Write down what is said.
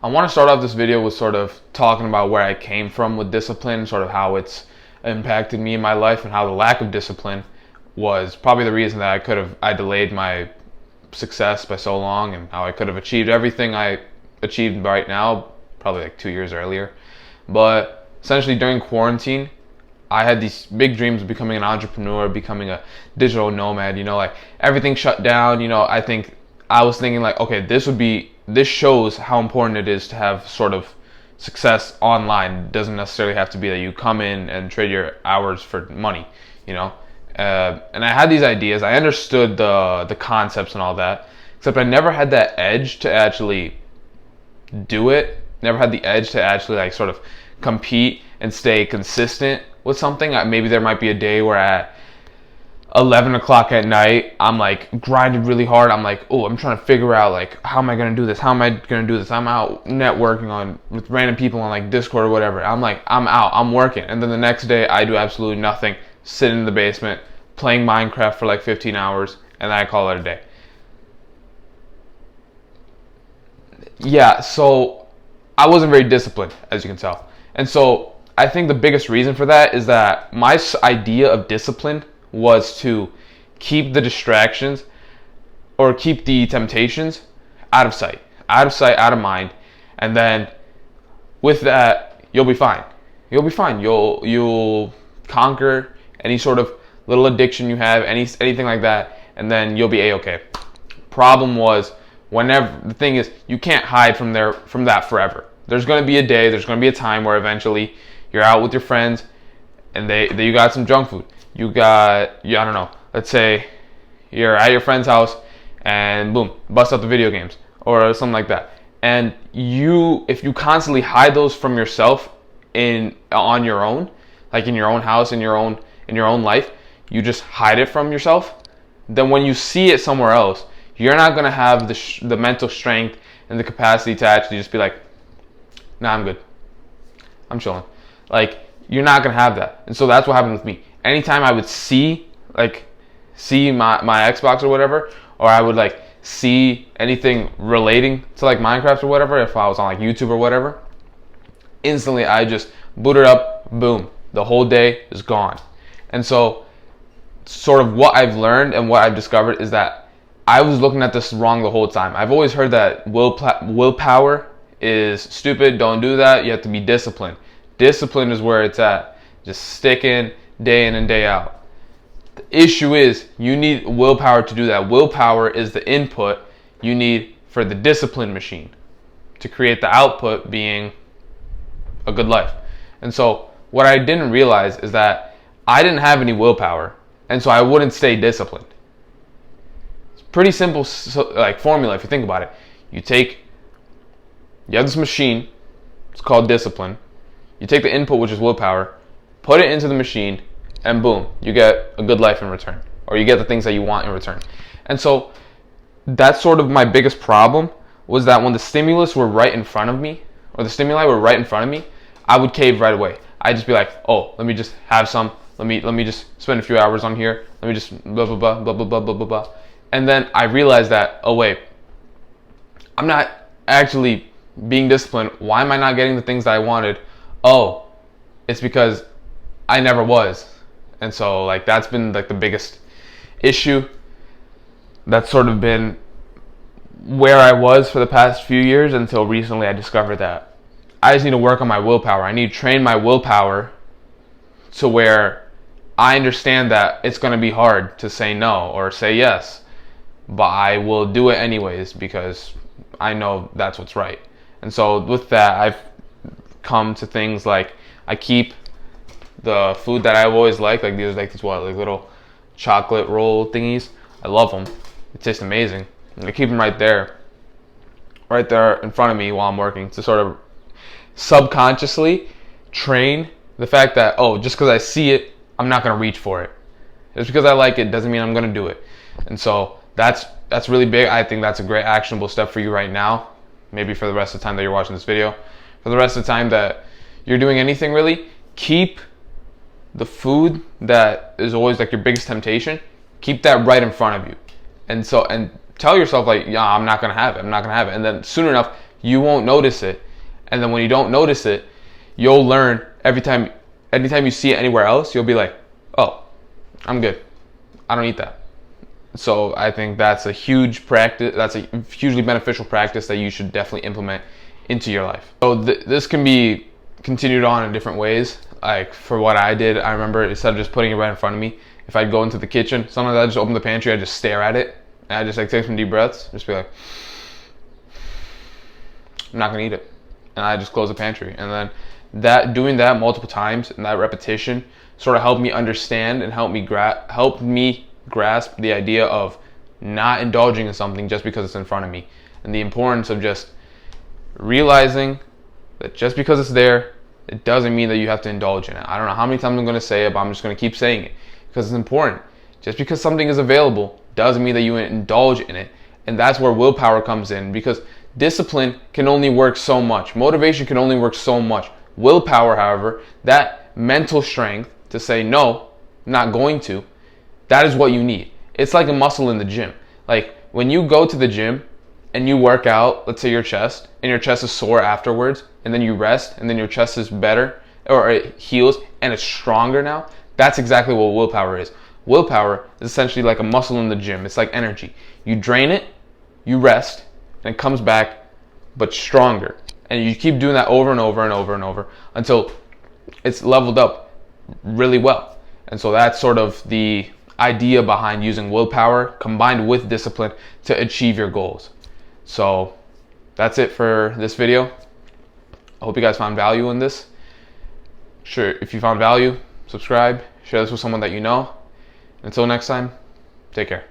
I want to start off this video with sort of talking about where I came from with discipline, sort of how it's impacted me in my life, and how the lack of discipline was probably the reason that I delayed my success by so long, and how I could have achieved everything I achieved right now probably like 2 years earlier. But essentially during quarantine, I had these big dreams of becoming an entrepreneur, becoming a digital nomad, like everything shut down. I was thinking like, okay, this shows how important it is to have sort of success online. It doesn't necessarily have to be that you come in and trade your hours for money, and I had these ideas. I understood the concepts and all that, except I never had that edge to actually do it. Never had the edge to actually like sort of compete and stay consistent with something. Maybe there might be a day where at 11 o'clock at night I'm like grinding really hard. I'm like, oh, I'm trying to figure out like, how am I gonna do this? I'm out networking with random people on like Discord or whatever. I'm like, I'm working, and then the next day I do absolutely nothing, sitting in the basement playing Minecraft for like 15 hours, and then I call it a day. Yeah, so I wasn't very disciplined, as you can tell. And so I think the biggest reason for that is that my idea of discipline was to keep the distractions or keep the temptations out of sight, out of mind. And then with that, you'll be fine. You'll conquer any sort of little addiction you have, anything like that, and then you'll be a-okay. Problem was, the thing is, you can't hide from that forever. There's going to be a day, there's going to be a time where eventually you're out with your friends and you got some junk food. I don't know, let's say you're at your friend's house and boom, bust out the video games or something like that. And if you constantly hide those from yourself on your own, like in your own house, in your own life, you just hide it from yourself, then when you see it somewhere else, you're not going to have the mental strength and the capacity to actually just be like, nah, I'm good, I'm chilling. Like, you're not going to have that. And so that's what happened with me. Anytime I would see my Xbox or whatever, or I would like see anything relating to like Minecraft or whatever, if I was on like YouTube or whatever, instantly I just boot it up, boom, the whole day is gone. And so sort of what I've learned and what I've discovered is that I was looking at this wrong the whole time. I've always heard that willpower is stupid, don't do that, you have to be disciplined. Discipline is where it's at. Just stick in, day in and day out. The issue is, you need willpower to do that. Willpower is the input you need for the discipline machine to create the output, being a good life. And so what I didn't realize is that I didn't have any willpower, and so I wouldn't stay disciplined. It's pretty simple like formula if you think about it. You have this machine, it's called discipline. You take the input, which is willpower, put it into the machine, and boom, you get a good life in return, or you get the things that you want in return. And so that's sort of my biggest problem, was that when the stimuli were right in front of me, I would cave right away. I'd just be like, oh, let me just have some, let me just spend a few hours on here, let me just blah blah blah blah blah blah blah blah blah. And then I realized that, oh wait, I'm not actually being disciplined. Why am I not getting the things that I wanted? Oh, it's because I never was. And so like that's been like the biggest issue. That's sort of been where I was for the past few years, until recently I discovered that I just need to work on my willpower. I need to train my willpower to where I understand that it's going to be hard to say no or say yes, but I will do it anyways because I know that's what's right. And so with that, I've come to things like, I keep the food that I've always liked, like these little chocolate roll thingies. I love them. It tastes amazing. And I keep them right there in front of me while I'm working, to sort of subconsciously train the fact that, oh, just because I see it, I'm not going to reach for it. Just because I like it doesn't mean I'm going to do it. And so that's really big. I think that's a great actionable step for you right now. Maybe for the rest of the time that you're watching this video. For the rest of the time that you're doing anything really, keep the food that is always like your biggest temptation, keep that right in front of you. And tell yourself like, yeah, I'm not going to have it. And then soon enough, You won't notice it. And then when you don't notice it, you'll learn anytime you see it anywhere else, you'll be like, oh, I'm good. I don't need that. So I think that's a huge practice. That's a hugely beneficial practice that you should definitely implement into your life. So this can be continued on in different ways. Like for what I did, I remember instead of just putting it right in front of me, if I'd go into the kitchen, sometimes I'd just open the pantry, I'd just stare at it, and I'd just like take some deep breaths, just be like, I'm not gonna eat it, and I just close the pantry. And then doing that multiple times and that repetition sort of helped me understand and helped me grasp the idea of not indulging in something just because it's in front of me, and the importance of just realizing that just because it's there, it doesn't mean that you have to indulge in it. I don't know how many times I'm going to say it, but I'm just going to keep saying it because it's important. Just because something is available doesn't mean that you indulge in it. And that's where willpower comes in, because discipline can only work so much. Motivation can only work so much. Willpower, however, that mental strength to say, no, I'm not going to, that is what you need. It's like a muscle in the gym. Like when you go to the gym and you work out, let's say your chest, and your chest is sore afterwards, and then you rest, and then your chest is better, or it heals, and it's stronger now, that's exactly what willpower is. Willpower is essentially like a muscle in the gym. It's like energy. You drain it, you rest, and it comes back, but stronger. And you keep doing that over and over and over and over until it's leveled up really well. And so that's sort of the idea behind using willpower combined with discipline to achieve your goals. So that's it for this video. I hope you guys found value in this. Sure, if you found value, subscribe, share this with someone that you know. Until next time, take care.